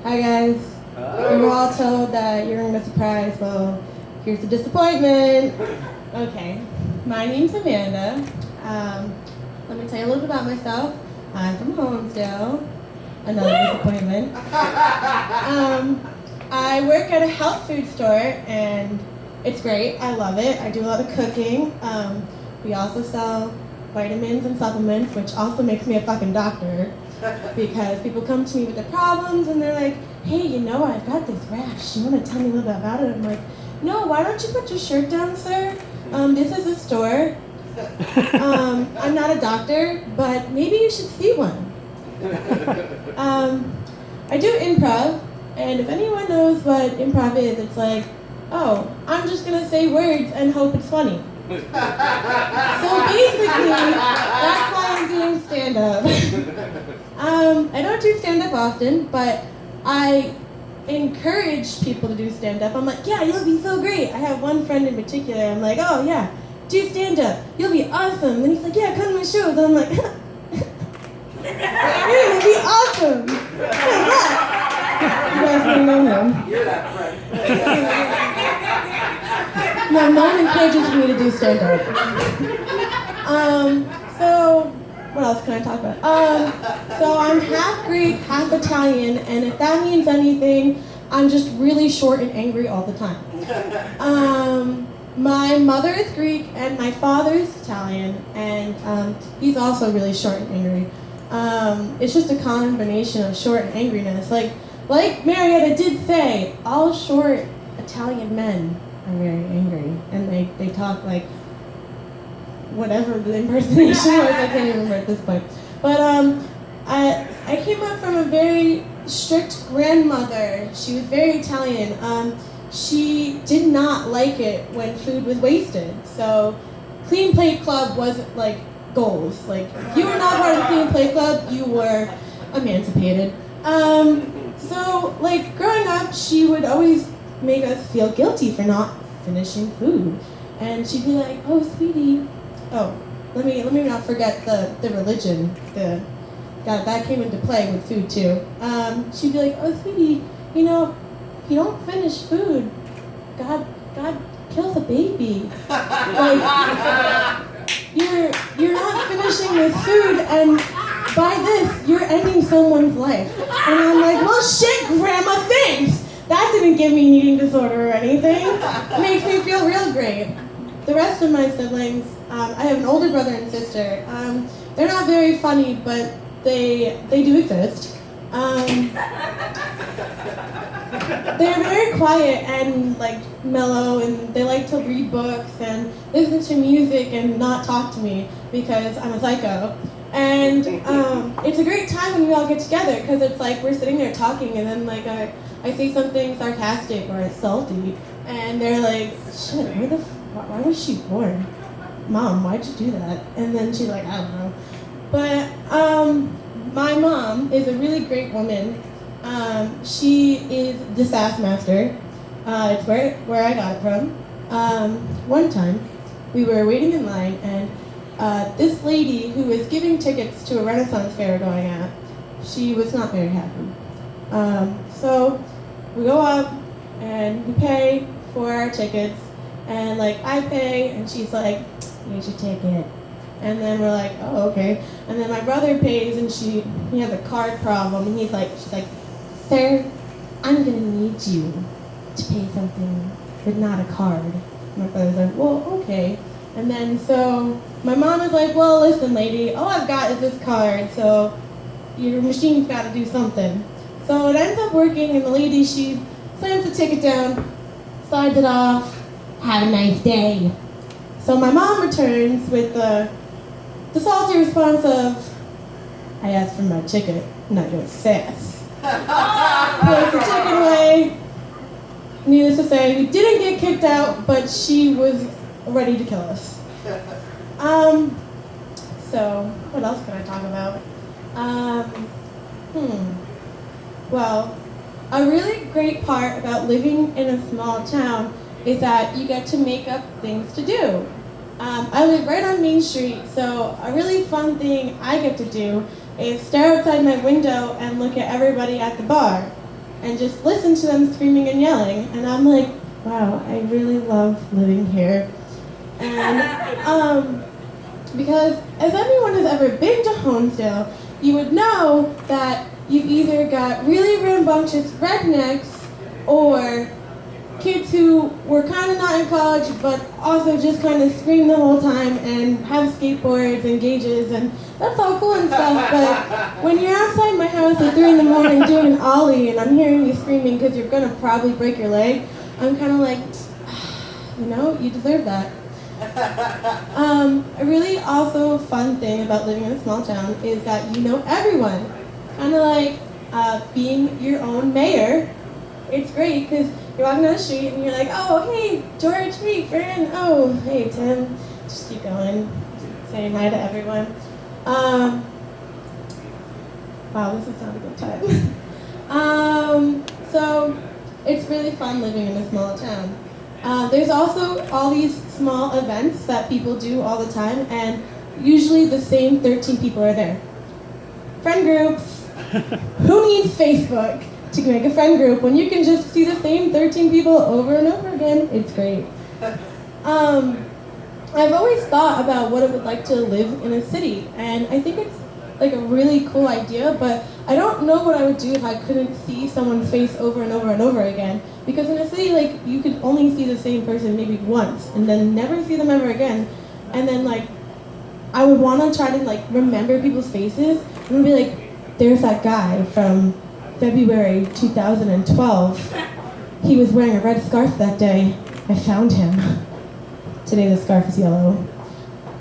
Hi guys. We were all told that you're gonna get a surprise. Well, here's the disappointment. Okay, my name's Amanda. Let me tell you a little bit about myself. I'm from Holmesdale. Another disappointment. I work at a health food store and it's great. I love it. I do a lot of cooking. We also sell vitamins and supplements, which also makes me a fucking doctor because people come to me with their problems and they're like, hey, you know, I've got this rash. You want to tell me a little bit about it? I'm like, no, why don't you put your shirt down, sir? This is a store. I'm not a doctor, but maybe you should see one. I do improv, and if anyone knows what improv is, it's like, oh, I'm just gonna say words and hope it's funny. So basically, that's why I'm doing stand-up. I don't do stand-up often, but I encourage people to do stand-up. I'm like, yeah, you'll be so great. I have one friend in particular, I'm like, oh yeah, do stand-up. You'll be awesome. And he's like, yeah, come to my shows. And I'm like, you'll be awesome. You guys don't know him. You're that friend. No one encourages me to do stand-up. So, what else can I talk about? So I'm half Greek, half Italian, and if that means anything, I'm just really short and angry all the time. My mother is Greek and my father is Italian, and he's also really short and angry. It's just a combination of short and angriness. Like Marietta did say, all short Italian men are very angry, and they talk like whatever the impersonation was. I can't even remember at this point. But I came up from a very strict grandmother. She was very Italian. She did not like it when food was wasted. So Clean Plate Club wasn't like goals. Like if you were not part of the Clean Plate Club, you were emancipated. So like growing up, she would always make us feel guilty for not finishing food. And she'd be like, oh sweetie, oh, let me not forget the religion. That came into play with food too. She'd be like, oh sweetie, you know, if you don't finish food, God kills a baby. Like you're not finishing this food, and by this you're ending someone's life. And I'm like, well shit, Grandma, thanks. That didn't give me an eating disorder or anything. It makes me feel real great. The rest of my siblings, I have an older brother and sister. They're not very funny, but they do exist. They're very quiet and like mellow, and they like to read books and listen to music and not talk to me because I'm a psycho. And it's a great time when we all get together because it's like we're sitting there talking, and then like I say something sarcastic or salty, and they're like, shit, why was she born? Mom, why'd you do that? And then she's like, I don't know. But my mom is a really great woman. She is the Sass Master. It's where I got it from. One time, we were waiting in line, and this lady who was giving tickets to a Renaissance fair going at, she was not very happy. So we go up, and we pay for our tickets, and like I pay, and she's like, here's your ticket. And then we're like, oh, okay. And then my brother pays, and he has a card problem, and she's like, sir, I'm gonna need you to pay something with not a card. My brother's like, well, okay. And then so my mom is like, well, listen, lady, all I've got is this card, so your machine's got to do something. So it ends up working, and the lady, she slams the ticket down, slides it off, have a nice day. So my mom returns with the salty response of, I asked for my ticket, not your sass. Puts the ticket away. Needless to say, we didn't get kicked out, but she was ready to kill us. So what else can I talk about? Well, a really great part about living in a small town is that you get to make up things to do. I live right on Main Street, so a really fun thing I get to do is stare outside my window and look at everybody at the bar. and just listen to them screaming and yelling. And I'm like, wow, I really love living here. And because as anyone has ever been to Honesdale, you would know that you've either got really rambunctious rednecks or kids who were kind of not in college but also just kind of scream the whole time and have skateboards and gauges, and that's all cool and stuff, but when you're outside my house at 3 in the morning doing an ollie and I'm hearing you screaming because you're going to probably break your leg, I'm kind of like, you know, you deserve that. A really also fun thing about living in a small town is that you know everyone. Kind of like being your own mayor. It's great because you're walking down the street and you're like, oh, hey, George, hey, Fran, oh, hey, Tim. Just keep going, saying hi to everyone. Wow, this is not a good time. So it's really fun living in a small town. There's also all these small events that people do all the time, and usually the same 13 people are there. Friend groups. Who needs Facebook to make a friend group when you can just see the same 13 people over and over again? It's great. I've always thought about what it would like to live in a city, and I think it's like a really cool idea, but I don't know what I would do if I couldn't see someone's face over and over and over again. Because in a city, like, you could only see the same person maybe once, and then never see them ever again. And then, like, I would want to try to, like, remember people's faces, and be like, there's that guy from February 2012. He was wearing a red scarf that day. I found him. Today the scarf is yellow.